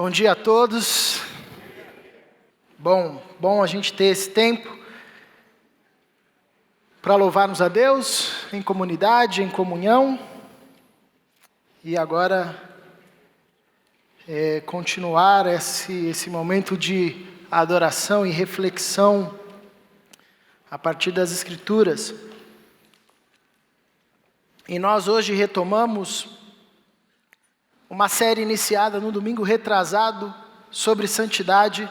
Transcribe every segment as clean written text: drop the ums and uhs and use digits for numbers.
Bom dia a todos. Bom a gente ter esse tempo para louvarmos a Deus em comunidade, em comunhão. E agora continuar esse momento de adoração e reflexão a partir das Escrituras. E nós hoje retomamos uma série iniciada no domingo retrasado sobre santidade.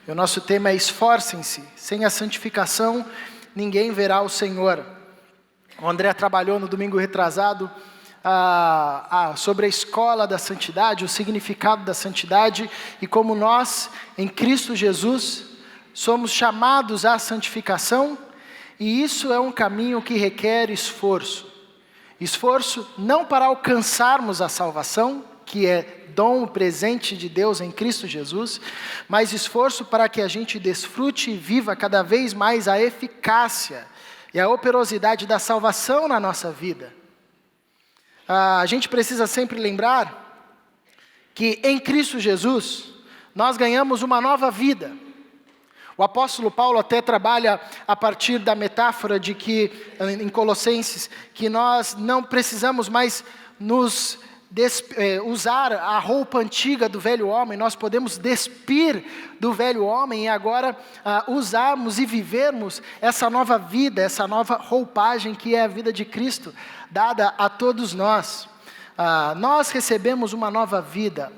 E o nosso tema é esforcem-se. Sem a santificação, ninguém verá o Senhor. O André trabalhou no domingo retrasado sobre a escola da santidade, o significado da santidade e como nós, em Cristo Jesus, somos chamados à santificação. E isso é um caminho que requer esforço. Esforço não para alcançarmos a salvação, que é dom presente de Deus em Cristo Jesus, mas esforço para que a gente desfrute e viva cada vez mais a eficácia e a operosidade da salvação na nossa vida. A gente precisa sempre lembrar que em Cristo Jesus nós ganhamos uma nova vida. O apóstolo Paulo até trabalha a partir da metáfora de que, em Colossenses, que nós não precisamos mais usar a roupa antiga do velho homem, nós podemos despir do velho homem e agora usarmos e vivermos essa nova vida, essa nova roupagem que é a vida de Cristo, dada a todos nós. Nós recebemos uma nova vida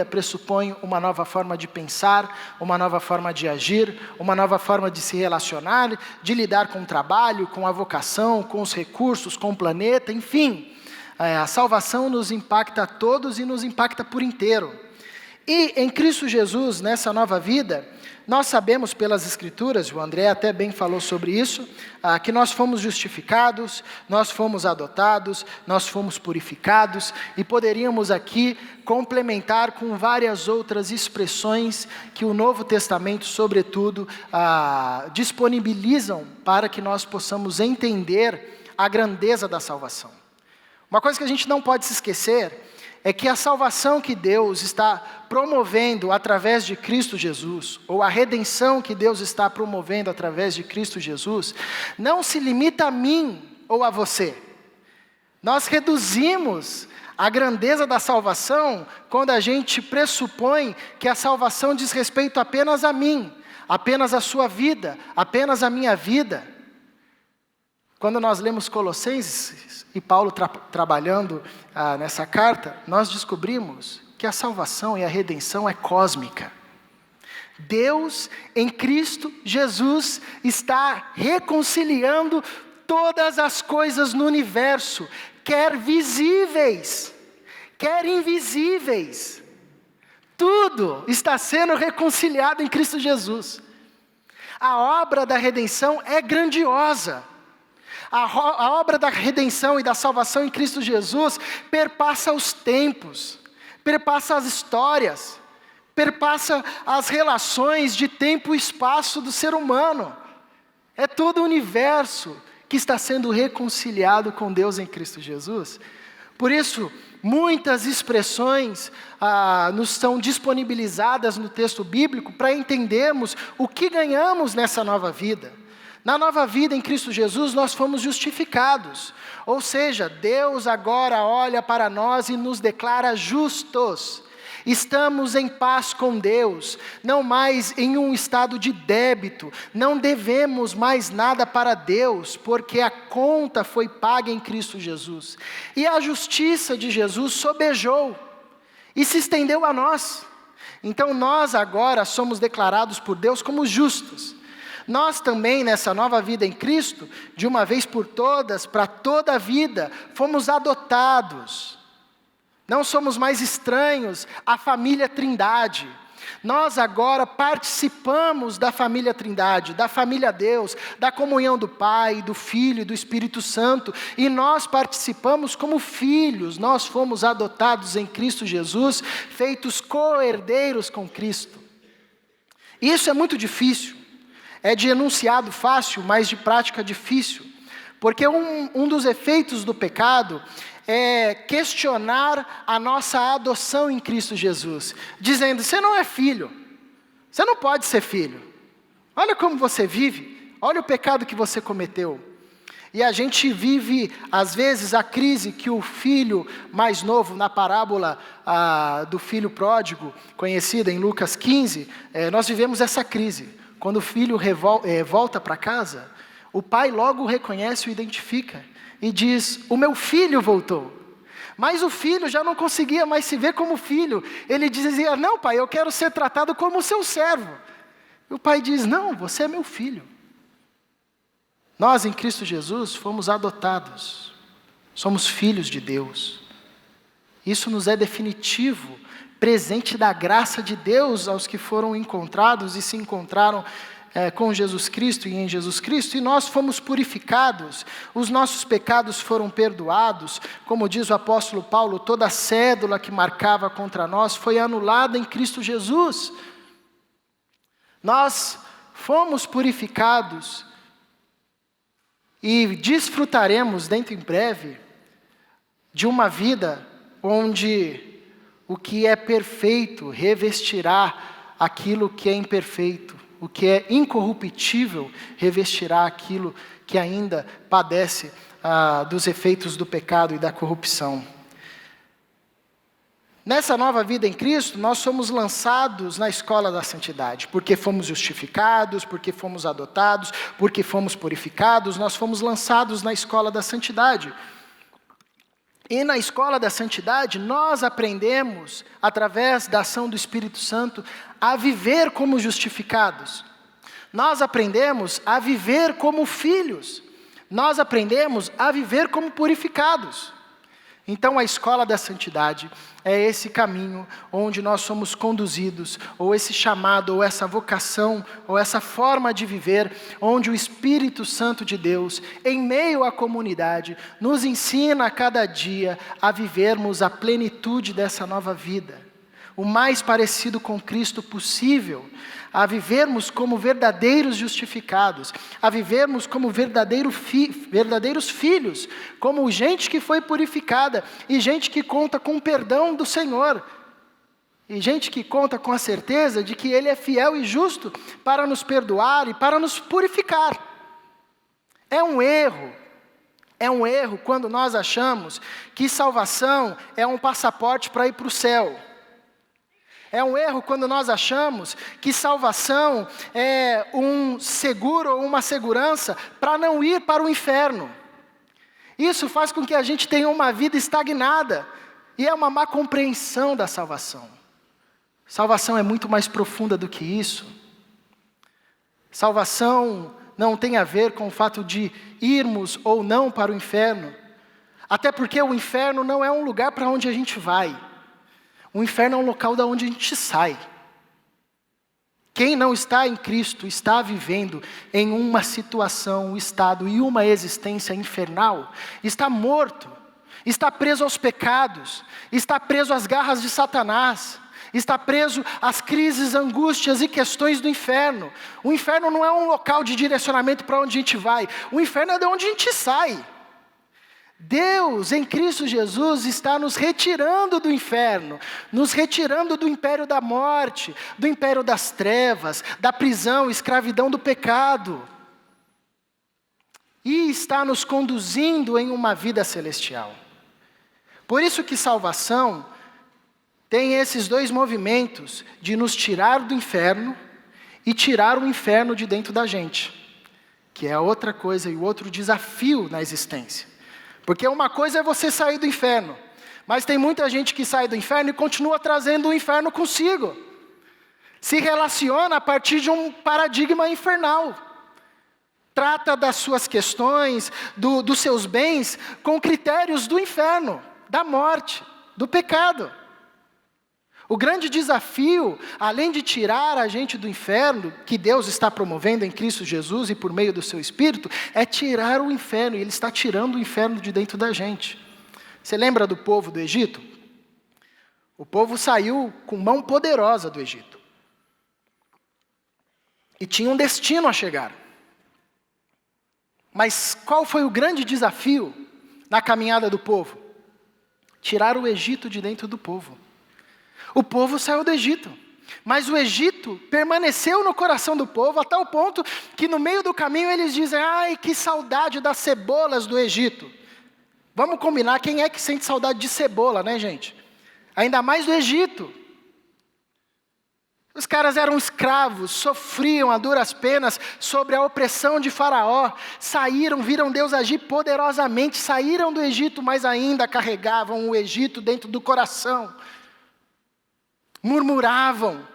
pressupõe uma nova forma de pensar, uma nova forma de agir, uma nova forma de se relacionar, de lidar com o trabalho, com a vocação, com os recursos, com o planeta, enfim. A salvação nos impacta a todos e nos impacta por inteiro. E em Cristo Jesus, nessa nova vida, nós sabemos pelas Escrituras, o André até bem falou sobre isso, que nós fomos justificados, nós fomos adotados, nós fomos purificados, e poderíamos aqui complementar com várias outras expressões que o Novo Testamento, sobretudo, disponibilizam para que nós possamos entender a grandeza da salvação. Uma coisa que a gente não pode se esquecer é que a salvação que Deus está promovendo através de Cristo Jesus, ou a redenção que Deus está promovendo através de Cristo Jesus, não se limita a mim ou a você. Nós reduzimos a grandeza da salvação quando a gente pressupõe que a salvação diz respeito apenas a mim, apenas à sua vida, apenas à minha vida. Quando nós lemos Colossenses, e Paulo trabalhando nessa carta, nós descobrimos que a salvação e a redenção é cósmica. Deus, em Cristo Jesus, está reconciliando todas as coisas no universo, quer visíveis, quer invisíveis. Tudo está sendo reconciliado em Cristo Jesus. A obra da redenção é grandiosa. A obra da redenção e da salvação em Cristo Jesus perpassa os tempos, perpassa as histórias, perpassa as relações de tempo e espaço do ser humano. É todo o universo que está sendo reconciliado com Deus em Cristo Jesus. Por isso, muitas expressões nos são disponibilizadas no texto bíblico para entendermos o que ganhamos nessa nova vida. Na nova vida em Cristo Jesus, nós fomos justificados. Ou seja, Deus agora olha para nós e nos declara justos. Estamos em paz com Deus, não mais em um estado de débito. Não devemos mais nada para Deus, porque a conta foi paga em Cristo Jesus. E a justiça de Jesus sobejou e se estendeu a nós. Então nós agora somos declarados por Deus como justos. Nós também, nessa nova vida em Cristo, de uma vez por todas, para toda a vida, fomos adotados. Não somos mais estranhos à família Trindade. Nós agora participamos da família Trindade, da família Deus, da comunhão do Pai, do Filho e do Espírito Santo. E nós participamos como filhos, nós fomos adotados em Cristo Jesus, feitos co-herdeiros com Cristo. Isso é muito difícil. É de enunciado fácil, mas de prática difícil. Porque um dos efeitos do pecado questionar a nossa adoção em Cristo Jesus, dizendo: você não é filho, você não pode ser filho, olha como você vive, olha o pecado que você cometeu. E a gente vive, às vezes, a crise que o filho mais novo, na parábola do filho pródigo, conhecida em Lucas 15, nós vivemos essa crise. Quando o filho volta para casa, o pai logo o reconhece, o identifica e diz: o meu filho voltou. Mas o filho já não conseguia mais se ver como filho. Ele dizia: não, pai, eu quero ser tratado como seu servo. E o pai diz: não, você é meu filho. Nós, em Cristo Jesus, fomos adotados, somos filhos de Deus. Isso nos é definitivo, presente da graça de Deus aos que foram encontrados e se encontraram com Jesus Cristo e em Jesus Cristo, e nós fomos purificados, os nossos pecados foram perdoados, como diz o apóstolo Paulo, toda a cédula que marcava contra nós foi anulada em Cristo Jesus. Nós fomos purificados, e desfrutaremos dentro em breve de uma vida onde o que é perfeito revestirá aquilo que é imperfeito, o que é incorruptível revestirá aquilo que ainda padece dos efeitos do pecado e da corrupção. Nessa nova vida em Cristo, nós somos lançados na escola da santidade, porque fomos justificados, porque fomos adotados, porque fomos purificados, nós fomos lançados na escola da santidade. E na escola da santidade, nós aprendemos, através da ação do Espírito Santo, a viver como justificados. Nós aprendemos a viver como filhos. Nós aprendemos a viver como purificados. Então a escola da santidade é esse caminho onde nós somos conduzidos, ou esse chamado, ou essa vocação, ou essa forma de viver, onde o Espírito Santo de Deus, em meio à comunidade, nos ensina a cada dia a vivermos a plenitude dessa nova vida, o mais parecido com Cristo possível, a vivermos como verdadeiros justificados, a vivermos como verdadeiros filhos, como gente que foi purificada, e gente que conta com o perdão do Senhor, e gente que conta com a certeza de que Ele é fiel e justo para nos perdoar e para nos purificar. É um erro quando nós achamos que salvação é um passaporte para ir para o céu. É um erro quando nós achamos que salvação é um seguro ou uma segurança para não ir para o inferno. Isso faz com que a gente tenha uma vida estagnada, e é uma má compreensão da salvação. Salvação é muito mais profunda do que isso. Salvação não tem a ver com o fato de irmos ou não para o inferno, até porque o inferno não é um lugar para onde a gente vai. O inferno é um local da onde a gente sai. Quem não está em Cristo está vivendo em uma situação, um estado e uma existência infernal, está morto, está preso aos pecados, está preso às garras de Satanás, está preso às crises, angústias e questões do inferno. O inferno não é um local de direcionamento para onde a gente vai, o inferno é de onde a gente sai. Deus, em Cristo Jesus, está nos retirando do inferno, nos retirando do império da morte, do império das trevas, da prisão, escravidão do pecado, e está nos conduzindo em uma vida celestial. Por isso que salvação tem esses dois movimentos, de nos tirar do inferno e tirar o inferno de dentro da gente, que é outra coisa e o outro desafio na existência. Porque uma coisa é você sair do inferno, mas tem muita gente que sai do inferno e continua trazendo o inferno consigo. Se relaciona a partir de um paradigma infernal. Trata das suas questões, dos seus bens, com critérios do inferno, da morte, do pecado. O grande desafio, além de tirar a gente do inferno, que Deus está promovendo em Cristo Jesus e por meio do seu Espírito, é tirar o inferno, e Ele está tirando o inferno de dentro da gente. Você lembra do povo do Egito? O povo saiu com mão poderosa do Egito. E tinha um destino a chegar. Mas qual foi o grande desafio na caminhada do povo? Tirar o Egito de dentro do povo. O povo saiu do Egito, mas o Egito permaneceu no coração do povo, a tal ponto que no meio do caminho eles dizem: ai, que saudade das cebolas do Egito. Vamos combinar, quem é que sente saudade de cebola, né, gente? Ainda mais do Egito. Os caras eram escravos, sofriam a duras penas sobre a opressão de Faraó, saíram, viram Deus agir poderosamente, saíram do Egito, mas ainda carregavam o Egito dentro do coração. Murmuravam,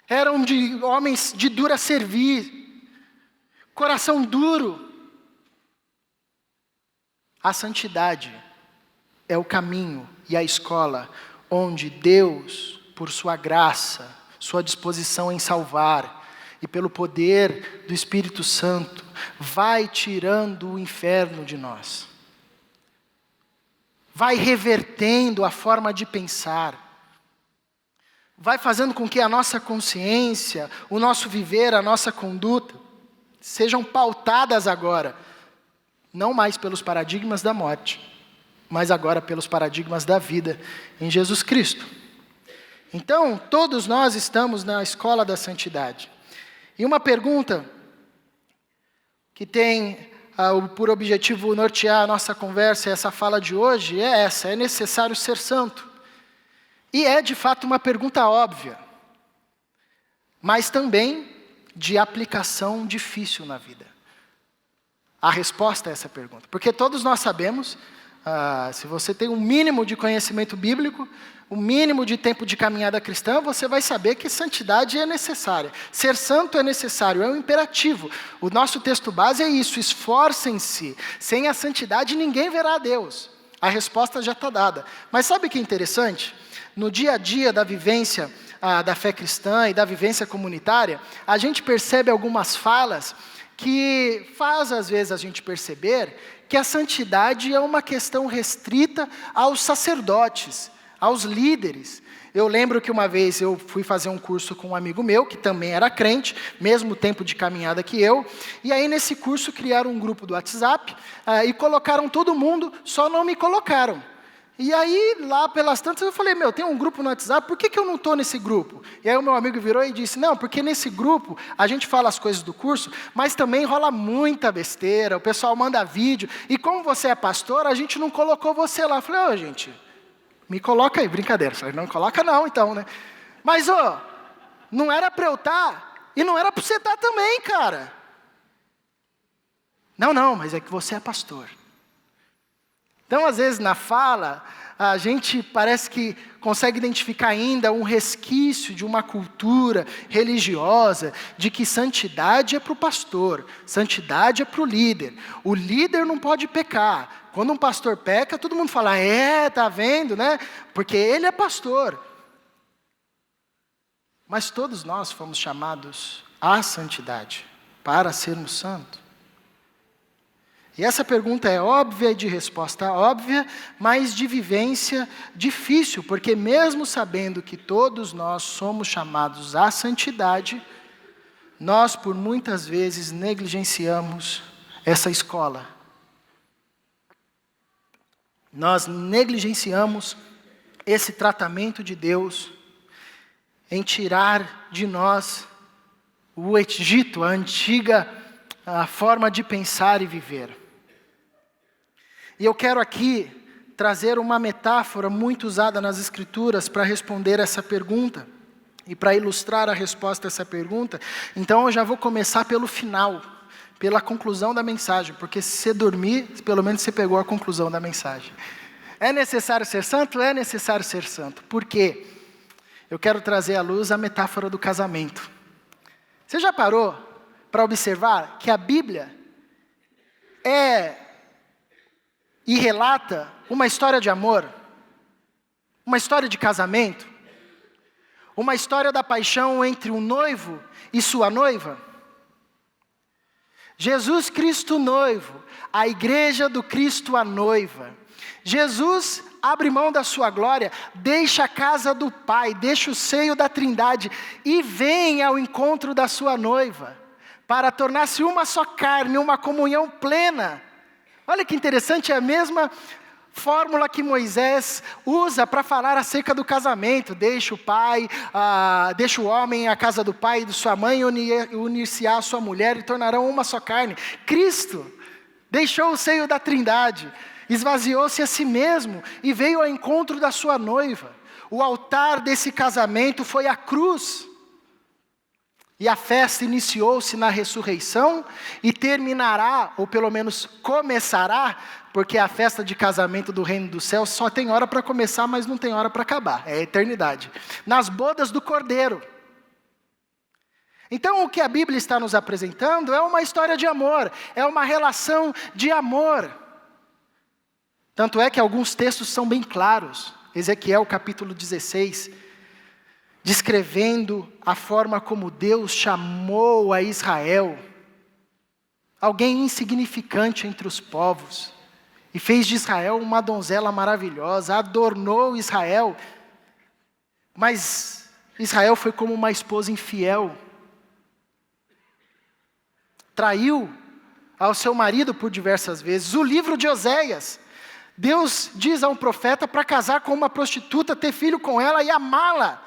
eram de homens de dura servir, coração duro. A santidade é o caminho e a escola onde Deus, por sua graça, sua disposição em salvar e pelo poder do Espírito Santo, vai tirando o inferno de nós. Vai revertendo a forma de pensar. Vai fazendo com que a nossa consciência, o nosso viver, a nossa conduta, sejam pautadas agora, não mais pelos paradigmas da morte, mas agora pelos paradigmas da vida em Jesus Cristo. Então, todos nós estamos na escola da santidade. E uma pergunta que tem por objetivo nortear a nossa conversa e essa fala de hoje é essa: é necessário ser santo? E é, de fato, uma pergunta óbvia, mas também de aplicação difícil na vida. A resposta a essa pergunta. Porque todos nós sabemos, se você tem um mínimo de conhecimento bíblico, um mínimo de tempo de caminhada cristã, você vai saber que santidade é necessária. Ser santo é necessário, é um imperativo. O nosso texto base é isso: esforcem-se. Sem a santidade ninguém verá a Deus. A resposta já está dada. Mas sabe o que é interessante? No dia a dia da vivência da fé cristã e da vivência comunitária, a gente percebe algumas falas que faz às vezes a gente perceber que a santidade é uma questão restrita aos sacerdotes, aos líderes. Eu lembro que uma vez eu fui fazer um curso com um amigo meu, que também era crente, mesmo tempo de caminhada que eu, e aí nesse curso criaram um grupo do WhatsApp e colocaram todo mundo, só não me colocaram. E aí, lá pelas tantas, eu falei: tem um grupo no WhatsApp, por que eu não estou nesse grupo? E aí o meu amigo virou e disse: não, porque nesse grupo a gente fala as coisas do curso, mas também rola muita besteira, o pessoal manda vídeo, e como você é pastor, a gente não colocou você lá. Eu falei: gente, me coloca aí, brincadeira. Eu falei: não coloca não, então, né? Mas, não era para eu estar, e não era para você estar também, cara. Não, mas é que você é pastor. Então, às vezes, na fala, a gente parece que consegue identificar ainda um resquício de uma cultura religiosa, de que santidade é para o pastor, santidade é para o líder. O líder não pode pecar. Quando um pastor peca, todo mundo fala: tá vendo, né? Porque ele é pastor. Mas todos nós fomos chamados à santidade, para sermos santos. E essa pergunta é óbvia e de resposta óbvia, mas de vivência difícil, porque mesmo sabendo que todos nós somos chamados à santidade, nós por muitas vezes negligenciamos essa escola. Nós negligenciamos esse tratamento de Deus em tirar de nós o Egito, a antiga forma de pensar e viver. E eu quero aqui trazer uma metáfora muito usada nas Escrituras para responder essa pergunta e para ilustrar a resposta a essa pergunta. Então eu já vou começar pelo final, pela conclusão da mensagem, porque se você dormir, pelo menos você pegou a conclusão da mensagem. É necessário ser santo? É necessário ser santo. Por quê? Eu quero trazer à luz a metáfora do casamento. Você já parou para observar que a Bíblia e relata uma história de amor, uma história de casamento, uma história da paixão entre um noivo e sua noiva? Jesus Cristo noivo, a igreja do Cristo a noiva. Jesus abre mão da sua glória, deixa a casa do Pai, deixa o seio da Trindade e vem ao encontro da sua noiva, para tornar-se uma só carne, uma comunhão plena. Olha que interessante, é a mesma fórmula que Moisés usa para falar acerca do casamento. Deixa o homem à casa do pai e de sua mãe, unir-se-á a sua mulher e tornarão uma só carne. Cristo deixou o seio da Trindade, esvaziou-se a si mesmo e veio ao encontro da sua noiva. O altar desse casamento foi a cruz. E a festa iniciou-se na ressurreição e terminará, ou pelo menos começará, porque a festa de casamento do reino dos céus só tem hora para começar, mas não tem hora para acabar. É a eternidade. Nas bodas do Cordeiro. Então o que a Bíblia está nos apresentando é uma história de amor, é uma relação de amor. Tanto é que alguns textos são bem claros. Ezequiel capítulo 16, descrevendo a forma como Deus chamou a Israel, alguém insignificante entre os povos, e fez de Israel uma donzela maravilhosa, adornou Israel, mas Israel foi como uma esposa infiel, traiu ao seu marido por diversas vezes. O livro de Oséias, Deus diz a um profeta para casar com uma prostituta, ter filho com ela e amá-la.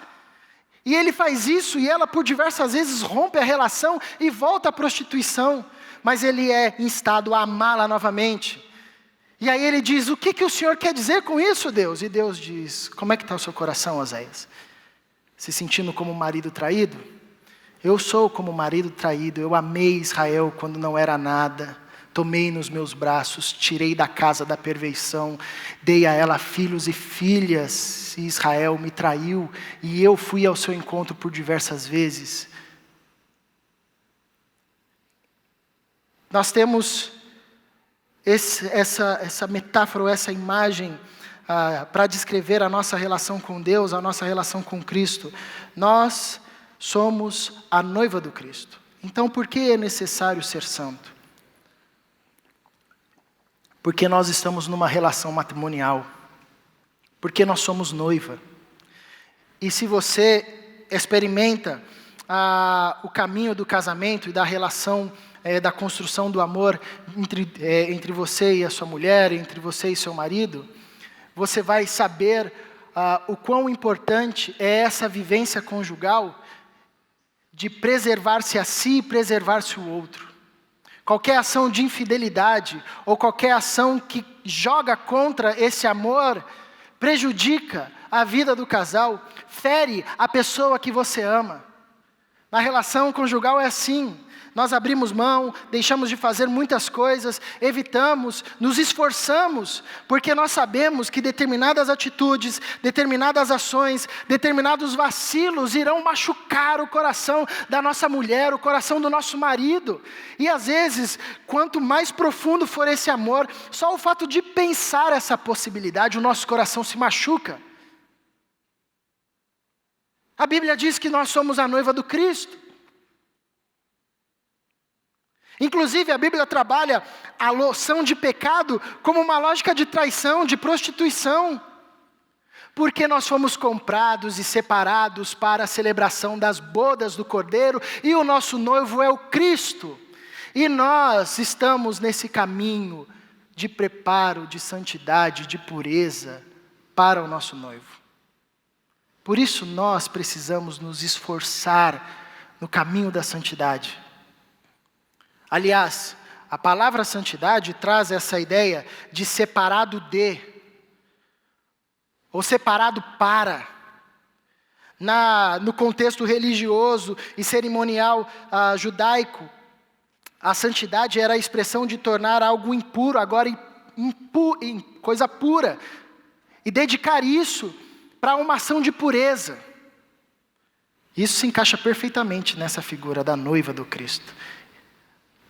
E ele faz isso e ela por diversas vezes rompe a relação e volta à prostituição. Mas ele é instado a amá-la novamente. E aí ele diz, o que o Senhor quer dizer com isso, Deus? E Deus diz, como é que está o seu coração, Oséias? Se sentindo como um marido traído? Eu sou como um marido traído, eu amei Israel quando não era nada. Tomei nos meus braços, tirei da casa da perversão, dei a ela filhos e filhas, e Israel me traiu, e eu fui ao seu encontro por diversas vezes. Nós temos essa metáfora, essa imagem para descrever a nossa relação com Deus, a nossa relação com Cristo. Nós somos a noiva do Cristo. Então por que é necessário ser santo? Porque nós estamos numa relação matrimonial. Porque nós somos noiva. E se você experimenta o caminho do casamento e da relação, da construção do amor entre você e a sua mulher, entre você e seu marido, você vai saber o quão importante é essa vivência conjugal de preservar-se a si e preservar-se o outro. Qualquer ação de infidelidade ou qualquer ação que joga contra esse amor prejudica a vida do casal, fere a pessoa que você ama. Na relação conjugal é assim. Nós abrimos mão, deixamos de fazer muitas coisas, evitamos, nos esforçamos, porque nós sabemos que determinadas atitudes, determinadas ações, determinados vacilos irão machucar o coração da nossa mulher, o coração do nosso marido. E às vezes, quanto mais profundo for esse amor, só o fato de pensar essa possibilidade, o nosso coração se machuca. A Bíblia diz que nós somos a noiva do Cristo. Inclusive, a Bíblia trabalha a noção de pecado como uma lógica de traição, de prostituição. Porque nós fomos comprados e separados para a celebração das bodas do Cordeiro, e o nosso noivo é o Cristo. E nós estamos nesse caminho de preparo, de santidade, de pureza para o nosso noivo. Por isso nós precisamos nos esforçar no caminho da santidade. Aliás, a palavra santidade traz essa ideia de separado de, ou separado para. No contexto religioso e cerimonial judaico, a santidade era a expressão de tornar algo impuro, agora coisa pura, e dedicar isso para uma ação de pureza. Isso se encaixa perfeitamente nessa figura da noiva do Cristo.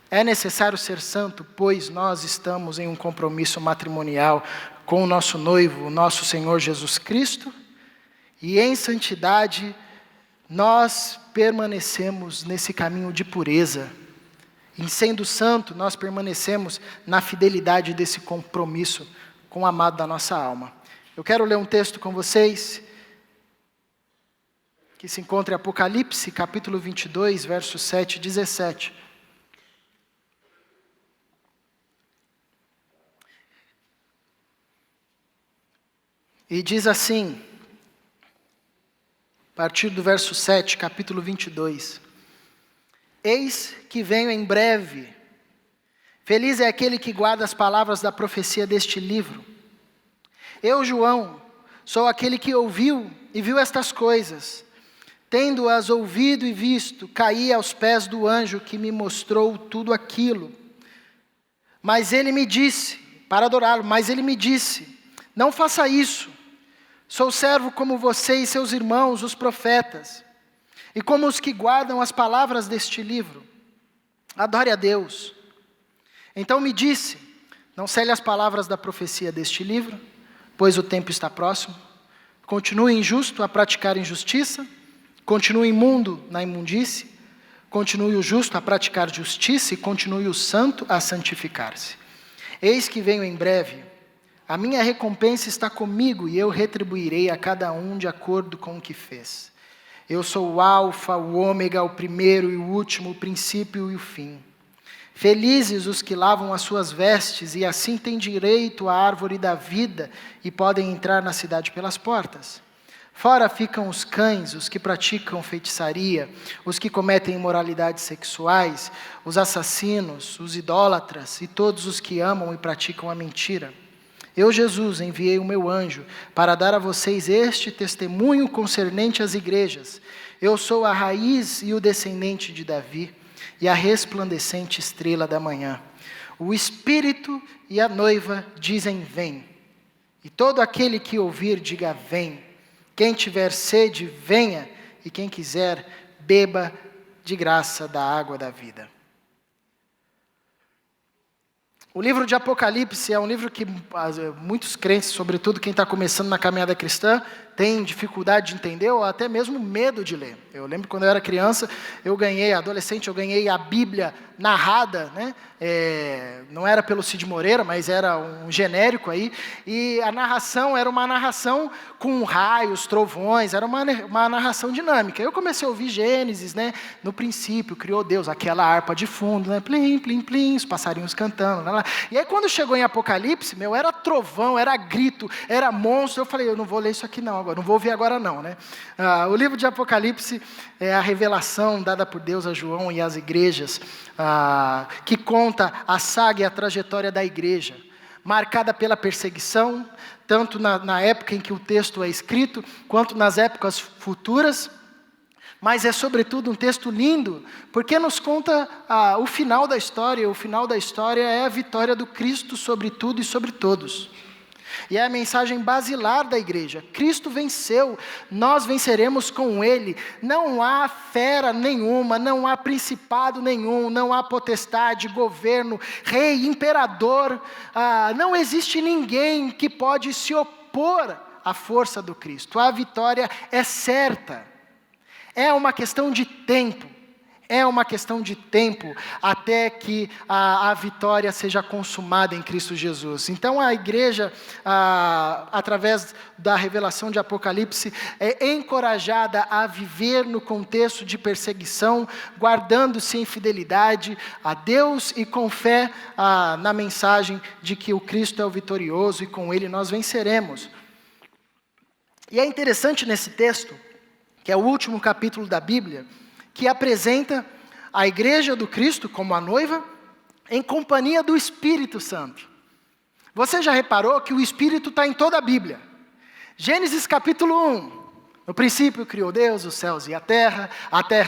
É necessário ser santo, pois nós estamos em um compromisso matrimonial com o nosso noivo, o nosso Senhor Jesus Cristo, e em santidade nós permanecemos nesse caminho de pureza. Em sendo santo, nós permanecemos na fidelidade desse compromisso com o amado da nossa alma. Eu quero ler um texto com vocês, que se encontra em Apocalipse, capítulo 22, versos 7 e 17. E diz assim, a partir do verso 7, capítulo 22. Eis que venho em breve. Feliz é aquele que guarda as palavras da profecia deste livro. Eu, João, sou aquele que ouviu e viu estas coisas. Tendo-as ouvido e visto, caí aos pés do anjo que me mostrou tudo aquilo. Mas ele me disse, para adorá-lo, mas ele me disse, não faça isso. Sou servo como você e seus irmãos, os profetas, e como os que guardam as palavras deste livro. Adore a Deus. Então me disse, não cele as palavras da profecia deste livro, pois o tempo está próximo. Continue injusto a praticar injustiça, continue imundo na imundície, continue o justo a praticar justiça e continue o santo a santificar-se. Eis que venho em breve. A minha recompensa está comigo e eu retribuirei a cada um de acordo com o que fez. Eu sou o alfa, o ômega, o primeiro e o último, o princípio e o fim. Felizes os que lavam as suas vestes e assim têm direito à árvore da vida e podem entrar na cidade pelas portas. Fora ficam os cães, os que praticam feitiçaria, os que cometem imoralidades sexuais, os assassinos, os idólatras e todos os que amam e praticam a mentira. Eu, Jesus, enviei o meu anjo para dar a vocês este testemunho concernente às igrejas. Eu sou a raiz e o descendente de Davi e a resplandecente estrela da manhã. O Espírito e a noiva dizem vem. E todo aquele que ouvir diga vem. Quem tiver sede, venha. E quem quiser, beba de graça da água da vida. O livro de Apocalipse é um livro que muitos crentes, sobretudo quem está começando na caminhada cristã, tem dificuldade de entender ou até mesmo medo de ler. Eu lembro quando eu era criança, adolescente, eu ganhei a Bíblia narrada, né? Não era pelo Cid Moreira, mas era um genérico aí, e a narração era uma narração com raios, trovões, era uma narração dinâmica. Eu comecei a ouvir Gênesis, né? No princípio, criou Deus, aquela harpa de fundo, né? Plim, plim, plim, os passarinhos cantando, lá, lá. E aí quando chegou em Apocalipse, era trovão, era grito, era monstro, eu falei, eu não vou ler isso aqui não, não vou ouvir agora não, né? O livro de Apocalipse é a revelação dada por Deus a João e às igrejas, que conta a saga e a trajetória da igreja, marcada pela perseguição, tanto na época em que o texto é escrito, quanto nas épocas futuras, mas é sobretudo um texto lindo, porque nos conta o final da história, e o final da história é a vitória do Cristo sobre tudo e sobre todos. E é a mensagem basilar da igreja. Cristo venceu, nós venceremos com Ele. Não há fera nenhuma, não há principado nenhum, não há potestade, governo, rei, imperador. Não existe ninguém que pode se opor à força do Cristo. A vitória é certa. É uma questão de tempo. É uma questão de tempo até que a vitória seja consumada em Cristo Jesus. Então a igreja, através da revelação de Apocalipse, é encorajada a viver no contexto de perseguição, guardando-se em fidelidade a Deus e com fé na mensagem de que o Cristo é o vitorioso e com Ele nós venceremos. E é interessante nesse texto, que é o último capítulo da Bíblia, que apresenta a igreja do Cristo como a noiva, em companhia do Espírito Santo. Você já reparou que o Espírito está em toda a Bíblia? Gênesis capítulo 1. No princípio criou Deus os céus e a terra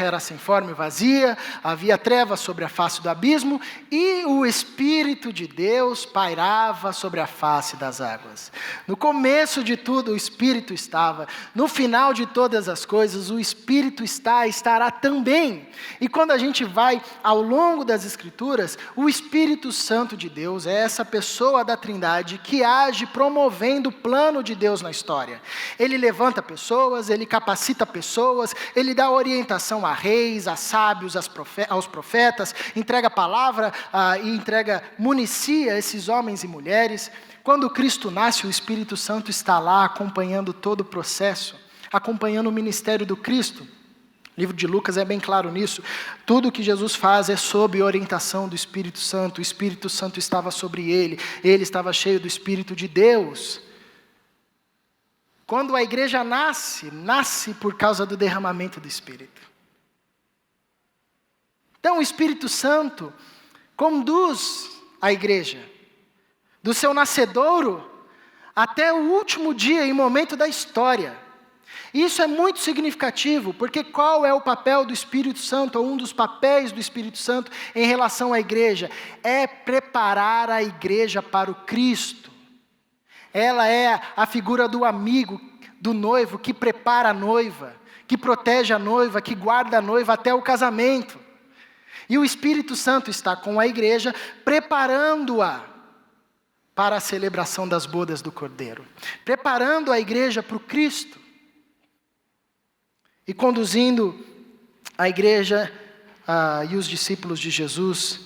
era sem forma e vazia, havia trevas sobre a face do abismo, e o Espírito de Deus pairava sobre a face das águas. No começo de tudo o Espírito estava, no final de todas as coisas o Espírito estará também. E quando a gente vai ao longo das Escrituras, o Espírito Santo de Deus é essa pessoa da Trindade que age promovendo o plano de Deus na história. Ele levanta pessoas, ele capacita pessoas, ele dá orientação a reis, a sábios, aos profetas, entrega a palavra e municia esses homens e mulheres. Quando Cristo nasce, o Espírito Santo está lá acompanhando todo o processo, acompanhando o ministério do Cristo. O livro de Lucas é bem claro nisso. Tudo o que Jesus faz é sob orientação do Espírito Santo. O Espírito Santo estava sobre ele estava cheio do Espírito de Deus. Quando a igreja nasce por causa do derramamento do Espírito. Então o Espírito Santo conduz a igreja, do seu nascedouro até o último dia e momento da história. Isso é muito significativo, porque qual é o papel do Espírito Santo, ou um dos papéis do Espírito Santo em relação à igreja? É preparar a igreja para o Cristo. Ela é a figura do amigo, do noivo, que prepara a noiva, que protege a noiva, que guarda a noiva até o casamento. E o Espírito Santo está com a igreja, preparando-a para a celebração das bodas do Cordeiro. Preparando a igreja para o Cristo. E conduzindo a igreja e os discípulos de Jesus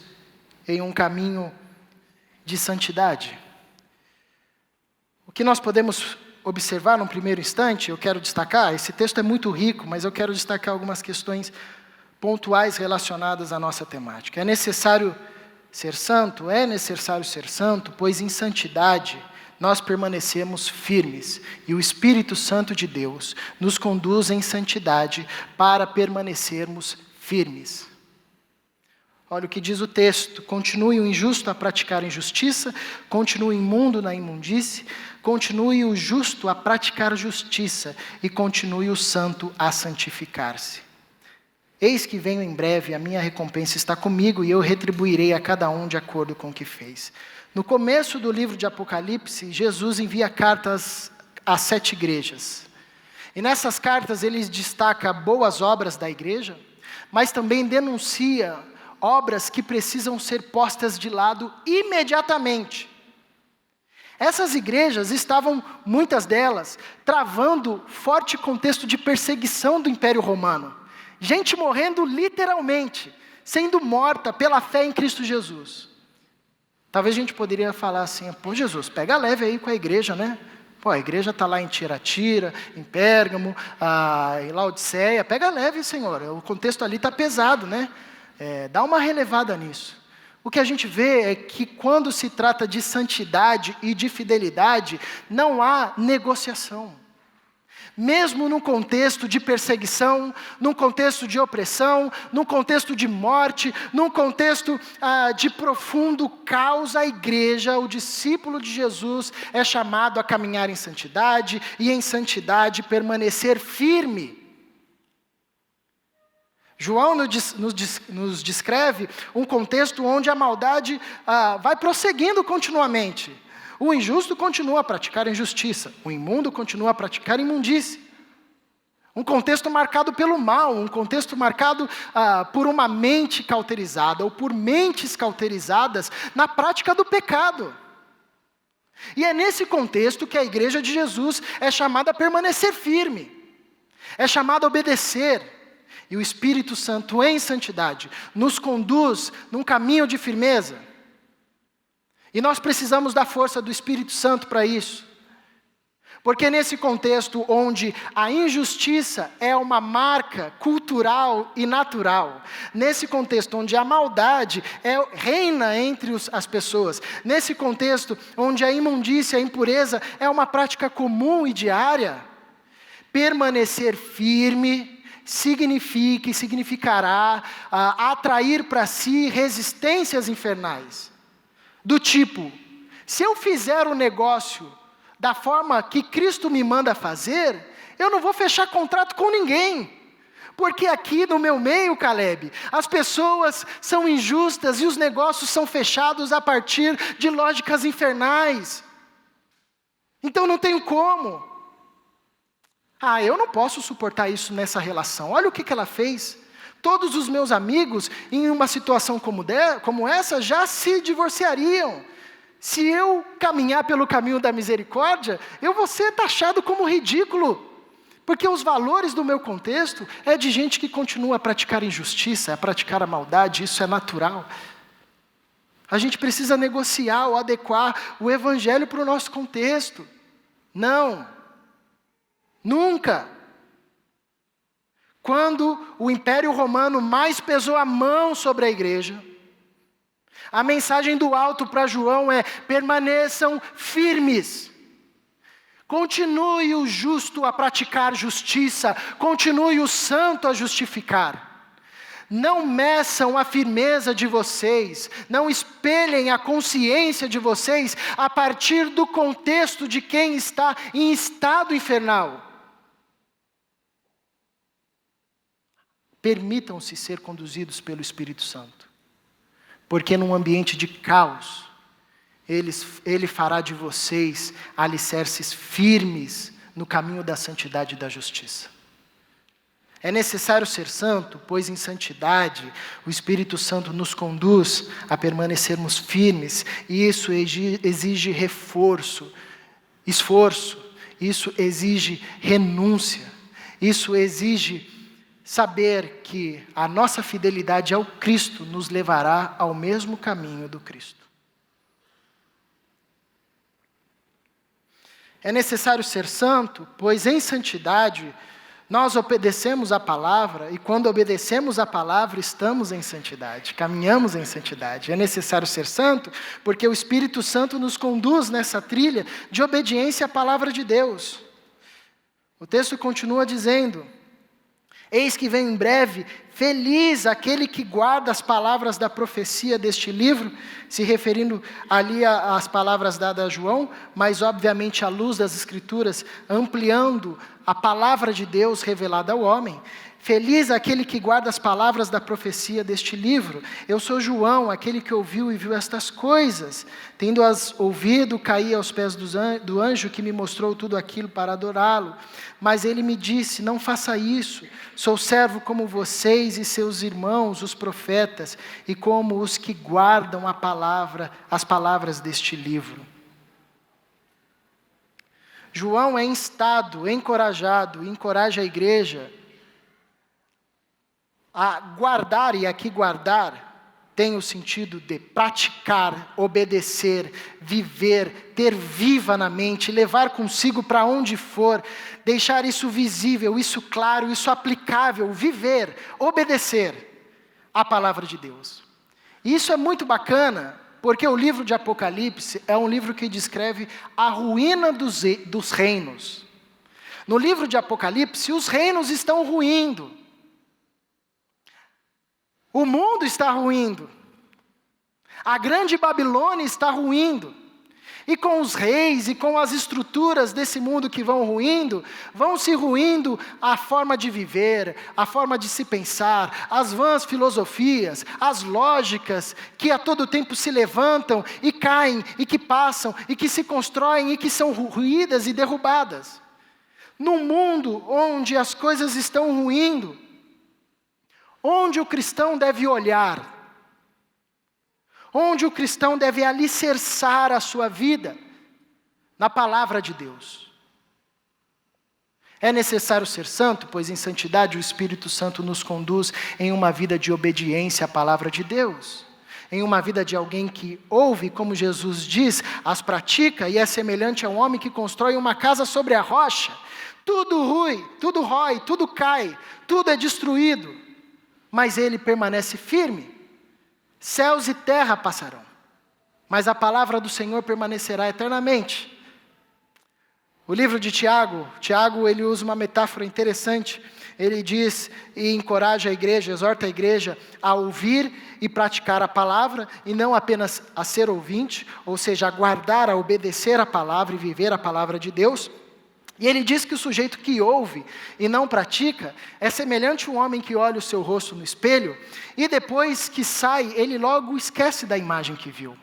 em um caminho de santidade. O que nós podemos observar num primeiro instante, eu quero destacar, esse texto é muito rico, mas eu quero destacar algumas questões pontuais relacionadas à nossa temática. É necessário ser santo, pois em santidade nós permanecemos firmes, e o Espírito Santo de Deus nos conduz em santidade para permanecermos firmes. Olha o que diz o texto: continue o injusto a praticar injustiça, continue o imundo na imundície, continue o justo a praticar justiça, e continue o santo a santificar-se. Eis que venho em breve, a minha recompensa está comigo, e eu retribuirei a cada um de acordo com o que fez. No começo do livro de Apocalipse, Jesus envia cartas a 7 igrejas. E nessas cartas ele destaca boas obras da igreja, mas também denuncia obras que precisam ser postas de lado imediatamente. Essas igrejas estavam, muitas delas, travando forte contexto de perseguição do Império Romano. Gente morrendo literalmente, sendo morta pela fé em Cristo Jesus. Talvez a gente poderia falar assim: pô, Jesus, pega leve aí com a igreja, né? Pô, a igreja está lá em Tiatira, em Pérgamo, em Laodiceia. Pega leve, Senhor, o contexto ali está pesado, né? Dá uma relevada nisso. O que a gente vê é que quando se trata de santidade e de fidelidade, não há negociação. Mesmo num contexto de perseguição, num contexto de opressão, num contexto de morte, num contexto de profundo caos, a igreja, o discípulo de Jesus, é chamado a caminhar em santidade e em santidade permanecer firme. João nos descreve um contexto onde a maldade vai prosseguindo continuamente. O injusto continua a praticar injustiça, o imundo continua a praticar imundície. Um contexto marcado pelo mal, um contexto marcado por uma mente cauterizada, ou por mentes cauterizadas na prática do pecado. E é nesse contexto que a igreja de Jesus é chamada a permanecer firme, é chamada a obedecer. E o Espírito Santo em santidade nos conduz num caminho de firmeza. E nós precisamos da força do Espírito Santo para isso. Porque nesse contexto onde a injustiça é uma marca cultural e natural, nesse contexto onde a maldade reina entre as pessoas, nesse contexto onde a imundícia, a impureza é uma prática comum e diária, permanecer firme significará atrair para si resistências infernais. Do tipo, se eu fizer o negócio da forma que Cristo me manda fazer, eu não vou fechar contrato com ninguém. Porque aqui no meu meio, Caleb, as pessoas são injustas e os negócios são fechados a partir de lógicas infernais. Então não tenho como. Eu não posso suportar isso nessa relação. Olha o que ela fez. Todos os meus amigos, em uma situação como essa, já se divorciariam. Se eu caminhar pelo caminho da misericórdia, eu vou ser taxado como ridículo. Porque os valores do meu contexto é de gente que continua a praticar injustiça, a praticar a maldade, isso é natural. A gente precisa negociar ou adequar o evangelho para o nosso contexto. Não. Nunca. Quando o Império Romano mais pesou a mão sobre a igreja, a mensagem do alto para João é: permaneçam firmes. Continue o justo a praticar justiça, continue o santo a justificar. Não meçam a firmeza de vocês, não espelhem a consciência de vocês a partir do contexto de quem está em estado infernal. Permitam-se ser conduzidos pelo Espírito Santo, porque num ambiente de caos, Ele fará de vocês alicerces firmes no caminho da santidade e da justiça. É necessário ser santo, pois em santidade o Espírito Santo nos conduz a permanecermos firmes, e isso exige esforço, isso exige renúncia, isso exige saber que a nossa fidelidade ao Cristo nos levará ao mesmo caminho do Cristo. É necessário ser santo, pois em santidade nós obedecemos a palavra, e quando obedecemos a palavra, estamos em santidade, caminhamos em santidade. É necessário ser santo, porque o Espírito Santo nos conduz nessa trilha de obediência à palavra de Deus. O texto continua dizendo: eis que vem em breve, feliz aquele que guarda as palavras da profecia deste livro, se referindo ali às palavras dadas a João, mas obviamente à luz das Escrituras, ampliando a palavra de Deus revelada ao homem. Feliz aquele que guarda as palavras da profecia deste livro. Eu sou João, aquele que ouviu e viu estas coisas. Tendo-as ouvido, caí aos pés do anjo que me mostrou tudo aquilo para adorá-lo. Mas ele me disse: não faça isso. Sou servo como vocês e seus irmãos, os profetas, e como os que guardam as palavras deste livro. João é instado, encorajado, encoraja a igreja a guardar, e aqui guardar tem o sentido de praticar, obedecer, viver, ter viva na mente, levar consigo para onde for, deixar isso visível, isso claro, isso aplicável, viver, obedecer a palavra de Deus. Isso é muito bacana, porque o livro de Apocalipse é um livro que descreve a ruína dos reinos. No livro de Apocalipse, os reinos estão ruindo. O mundo está ruindo. A grande Babilônia está ruindo. E com os reis e com as estruturas desse mundo que vão se ruindo a forma de viver, a forma de se pensar, as vãs filosofias, as lógicas que a todo tempo se levantam e caem, e que passam, e que se constroem, e que são ruídas e derrubadas. Num mundo onde as coisas estão ruindo, onde o cristão deve olhar, onde o cristão deve alicerçar a sua vida na palavra de Deus. É necessário ser santo, pois em santidade o Espírito Santo nos conduz em uma vida de obediência à palavra de Deus, em uma vida de alguém que ouve, como Jesus diz, as pratica, e é semelhante a um homem que constrói uma casa sobre a rocha. Tudo rói, tudo cai, tudo é destruído, mas ele permanece firme. Céus e terra passarão, mas a palavra do Senhor permanecerá eternamente. O livro de Tiago, ele usa uma metáfora interessante. Ele diz e encoraja a igreja, exorta a igreja a ouvir e praticar a palavra, e não apenas a ser ouvinte, ou seja, a guardar, a obedecer a palavra e viver a palavra de Deus. E ele diz que o sujeito que ouve e não pratica é semelhante a um homem que olha o seu rosto no espelho e depois que sai, ele logo esquece da imagem que viu.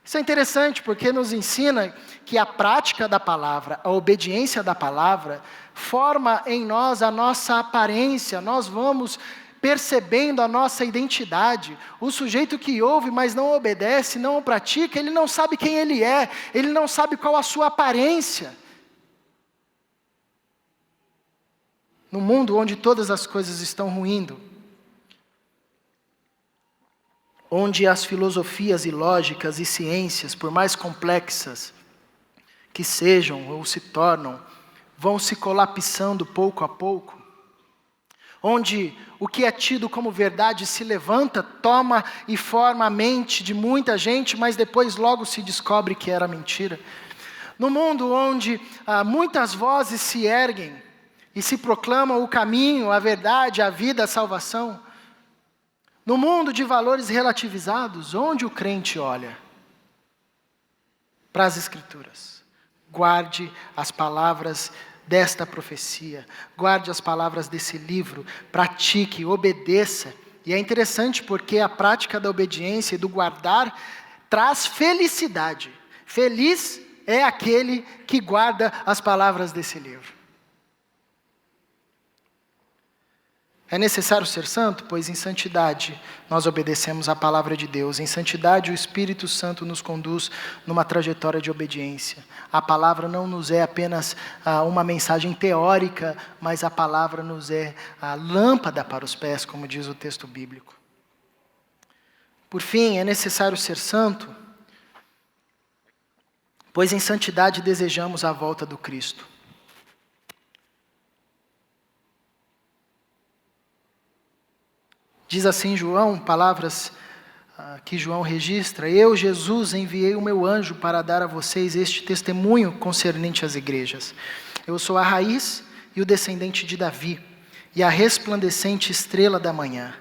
Isso é interessante porque nos ensina que a prática da palavra, a obediência da palavra, forma em nós a nossa aparência, nós vamos percebendo a nossa identidade. O sujeito que ouve, mas não obedece, não pratica, ele não sabe quem ele é, ele não sabe qual a sua aparência. No mundo onde todas as coisas estão ruindo, onde as filosofias e lógicas e ciências, por mais complexas que sejam ou se tornam, vão se colapsando pouco a pouco, onde o que é tido como verdade se levanta, toma e forma a mente de muita gente, mas depois logo se descobre que era mentira. No mundo onde muitas vozes se erguem e se proclamam o caminho, a verdade, a vida, a salvação. No mundo de valores relativizados, onde o crente olha? Para as Escrituras. Guarde as palavras desta profecia. Guarde as palavras desse livro. Pratique, obedeça. E é interessante porque a prática da obediência e do guardar traz felicidade. Feliz é aquele que guarda as palavras desse livro. É necessário ser santo? Pois em santidade nós obedecemos à palavra de Deus. Em santidade o Espírito Santo nos conduz numa trajetória de obediência. A palavra não nos é apenas uma mensagem teórica, mas a palavra nos é a lâmpada para os pés, como diz o texto bíblico. Por fim, é necessário ser santo, pois em santidade desejamos a volta do Cristo. Diz assim João, palavras que João registra: eu, Jesus, enviei o meu anjo para dar a vocês este testemunho concernente às igrejas. Eu sou a raiz e o descendente de Davi, e a resplandecente estrela da manhã.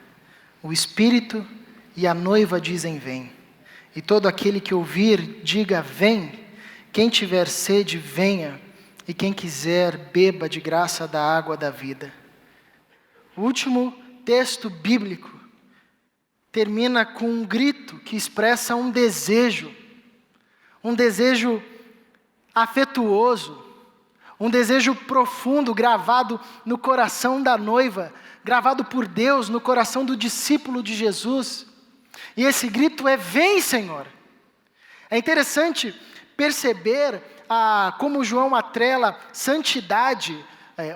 O Espírito e a noiva dizem: vem. E todo aquele que ouvir, diga: vem. Quem tiver sede, venha. E quem quiser, beba de graça da água da vida. O último texto bíblico termina com um grito que expressa um desejo afetuoso, um desejo profundo gravado no coração da noiva, gravado por Deus no coração do discípulo de Jesus. E esse grito é: vem, Senhor. É interessante perceber como João atrela santidade,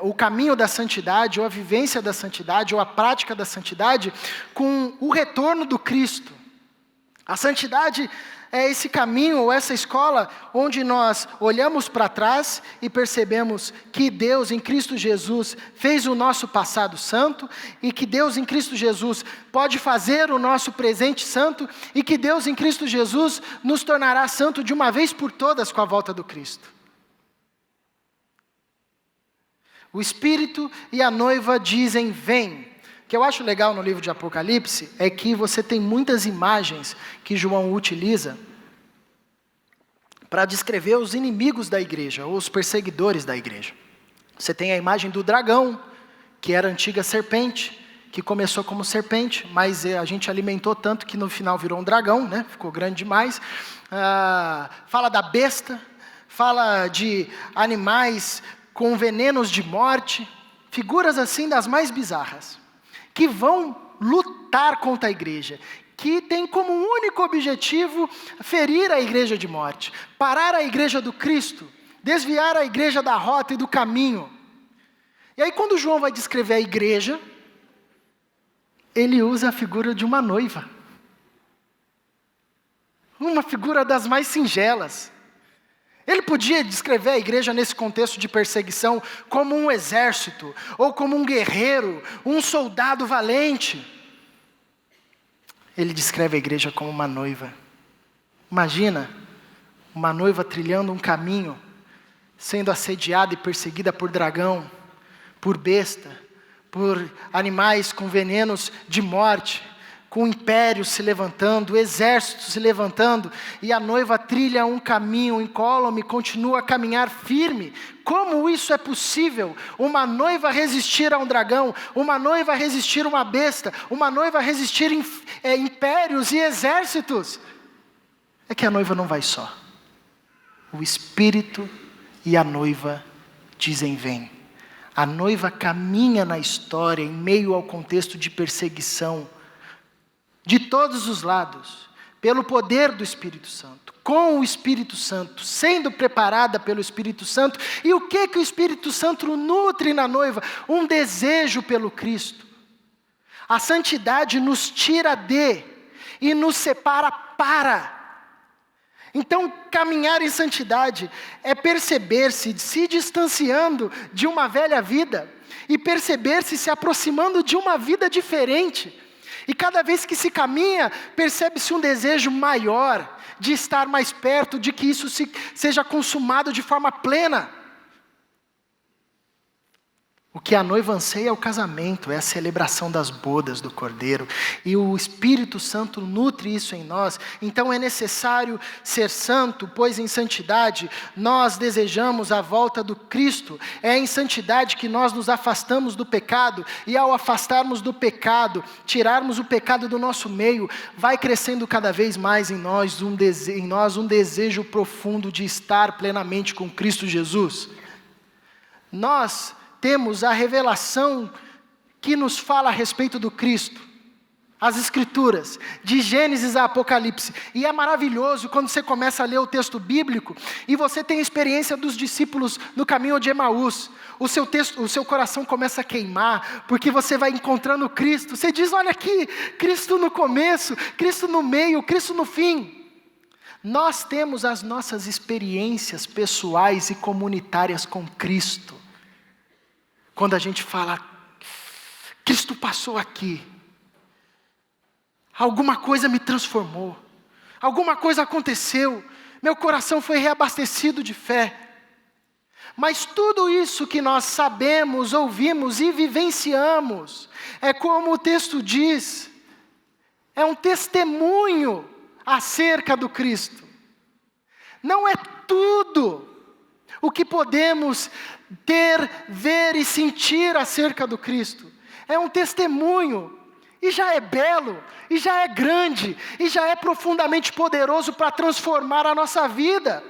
o caminho da santidade, ou a vivência da santidade, ou a prática da santidade, com o retorno do Cristo. A santidade é esse caminho, ou essa escola, onde nós olhamos para trás e percebemos que Deus em Cristo Jesus fez o nosso passado santo, e que Deus em Cristo Jesus pode fazer o nosso presente santo, e que Deus em Cristo Jesus nos tornará santo de uma vez por todas com a volta do Cristo. O Espírito e a noiva dizem: vem. O que eu acho legal no livro de Apocalipse é que você tem muitas imagens que João utiliza para descrever os inimigos da igreja, ou os perseguidores da igreja. Você tem a imagem do dragão, que era a antiga serpente, que começou como serpente, mas a gente alimentou tanto que no final virou um dragão, né? Ficou grande demais. Fala da besta, fala de animais com venenos de morte, figuras assim das mais bizarras, que vão lutar contra a igreja, que tem como único objetivo ferir a igreja de morte, parar a igreja do Cristo, desviar a igreja da rota e do caminho. E aí quando João vai descrever a igreja, ele usa a figura de uma noiva, uma figura das mais singelas. Ele podia descrever a igreja nesse contexto de perseguição como um exército, ou como um guerreiro, um soldado valente. Ele descreve a igreja como uma noiva. Imagina, uma noiva trilhando um caminho, sendo assediada e perseguida por dragão, por besta, por animais com venenos de morte, com impérios se levantando, exércitos se levantando, e a noiva trilha um caminho incólume, continua a caminhar firme. Como isso é possível? Uma noiva resistir a um dragão, uma noiva resistir a uma besta, uma noiva resistir impérios e exércitos. É que a noiva não vai só. O Espírito e a noiva dizem: vem. A noiva caminha na história em meio ao contexto de perseguição, de todos os lados, pelo poder do Espírito Santo, com o Espírito Santo, sendo preparada pelo Espírito Santo. E o que o Espírito Santo nutre na noiva? Um desejo pelo Cristo. A santidade nos tira de e nos separa para. Então, caminhar em santidade é perceber-se se distanciando de uma velha vida e perceber-se se aproximando de uma vida diferente. E cada vez que se caminha, percebe-se um desejo maior de estar mais perto, de que isso seja consumado de forma plena. O que a noiva anseia é o casamento, é a celebração das bodas do Cordeiro. E o Espírito Santo nutre isso em nós. Então é necessário ser santo, pois em santidade nós desejamos a volta do Cristo. É em santidade que nós nos afastamos do pecado. E ao afastarmos do pecado, tirarmos o pecado do nosso meio, vai crescendo cada vez mais em nós um desejo profundo de estar plenamente com Cristo Jesus. Nós temos a revelação que nos fala a respeito do Cristo, as Escrituras, de Gênesis a Apocalipse. E é maravilhoso quando você começa a ler o texto bíblico e você tem a experiência dos discípulos no caminho de Emaús. O seu coração começa a queimar, porque você vai encontrando Cristo. Você diz, olha aqui, Cristo no começo, Cristo no meio, Cristo no fim. Nós temos as nossas experiências pessoais e comunitárias com Cristo. Quando a gente fala, Cristo passou aqui, alguma coisa me transformou, alguma coisa aconteceu, meu coração foi reabastecido de fé. Mas tudo isso que nós sabemos, ouvimos e vivenciamos, é como o texto diz, é um testemunho acerca do Cristo. Não é tudo o que podemos ter, ver e sentir acerca do Cristo. É um testemunho, e já é belo, e já é grande, e já é profundamente poderoso para transformar a nossa vida.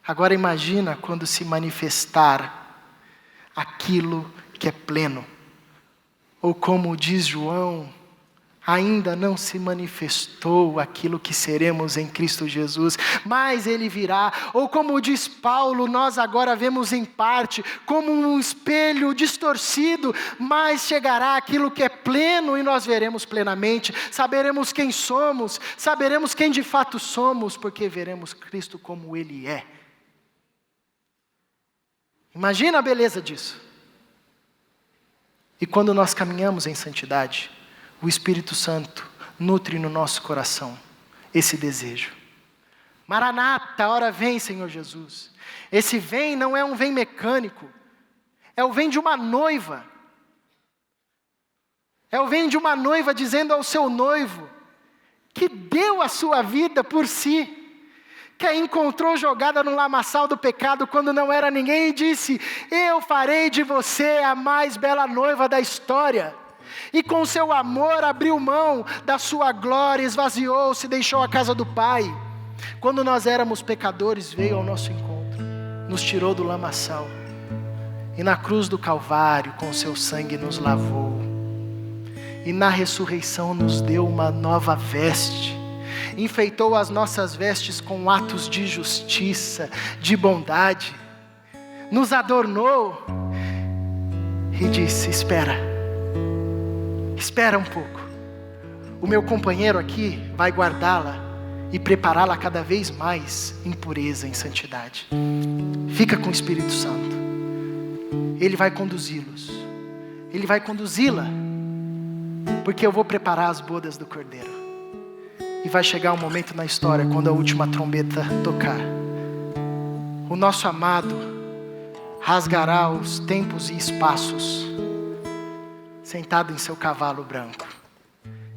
Agora imagina quando se manifestar aquilo que é pleno. Ou como diz João, ainda não se manifestou aquilo que seremos em Cristo Jesus, mas Ele virá. Ou como diz Paulo, nós agora vemos em parte, como um espelho distorcido, mas chegará aquilo que é pleno e nós veremos plenamente. Saberemos quem somos, saberemos quem de fato somos, porque veremos Cristo como Ele é. Imagina a beleza disso. E quando nós caminhamos em santidade, o Espírito Santo nutre no nosso coração esse desejo. Maranata, hora vem, Senhor Jesus. Esse vem não é um vem mecânico, é o vem de uma noiva. É o vem de uma noiva dizendo ao seu noivo, que deu a sua vida por si, que a encontrou jogada no lamaçal do pecado quando não era ninguém e disse, eu farei de você a mais bela noiva da história. E com seu amor abriu mão da sua glória, esvaziou-se, deixou a casa do Pai. Quando nós éramos pecadores, veio ao nosso encontro, nos tirou do lamaçal. E na cruz do Calvário, com seu sangue nos lavou. E na ressurreição nos deu uma nova veste. Enfeitou as nossas vestes com atos de justiça, de bondade. Nos adornou e disse, espera um pouco. O meu companheiro aqui vai guardá-la e prepará-la cada vez mais em pureza, em santidade. Fica com o Espírito Santo. Ele vai conduzi-los. Ele vai conduzi-la. Porque eu vou preparar as bodas do Cordeiro. E vai chegar um momento na história, quando a última trombeta tocar. O nosso amado rasgará os tempos e espaços, sentado em seu cavalo branco.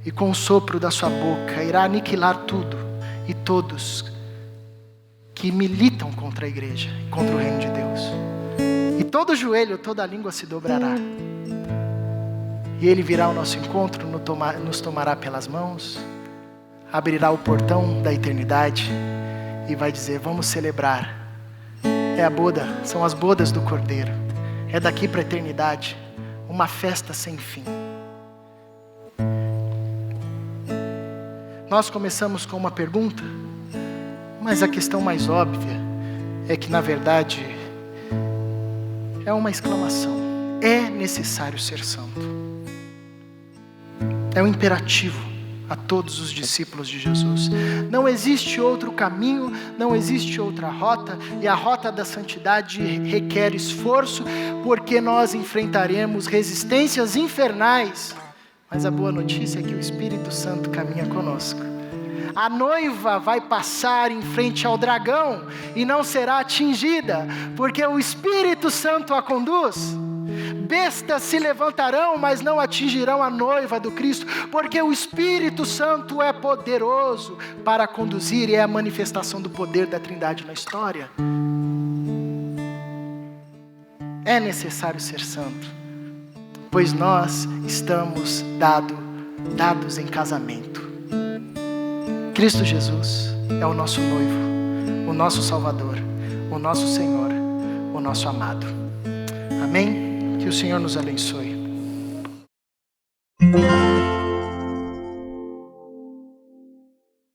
E com o sopro da sua boca, irá aniquilar tudo e todos que militam contra a igreja, contra o reino de Deus. E todo joelho, toda língua se dobrará. E Ele virá ao nosso encontro, nos tomará pelas mãos, abrirá o portão da eternidade e vai dizer, vamos celebrar. É a boda, são as bodas do Cordeiro. É daqui para a eternidade, uma festa sem fim. Nós começamos com uma pergunta, mas a questão mais óbvia é que, na verdade, é uma exclamação. É necessário ser santo. É um imperativo a todos os discípulos de Jesus. Não existe outro caminho, não existe outra rota, e a rota da santidade requer esforço, porque nós enfrentaremos resistências infernais Mas a boa notícia é que o Espírito Santo caminha conosco. A noiva vai passar em frente ao dragão e não será atingida, porque o Espírito Santo a conduz. Bestas se levantarão, mas não atingirão a noiva do Cristo, porque o Espírito Santo é poderoso para conduzir, e é a manifestação do poder da Trindade na história. É necessário ser santo, pois nós estamos dados em casamento. Cristo Jesus é o nosso noivo, o nosso Salvador, o nosso Senhor, o nosso amado. Amém? Que o Senhor nos abençoe.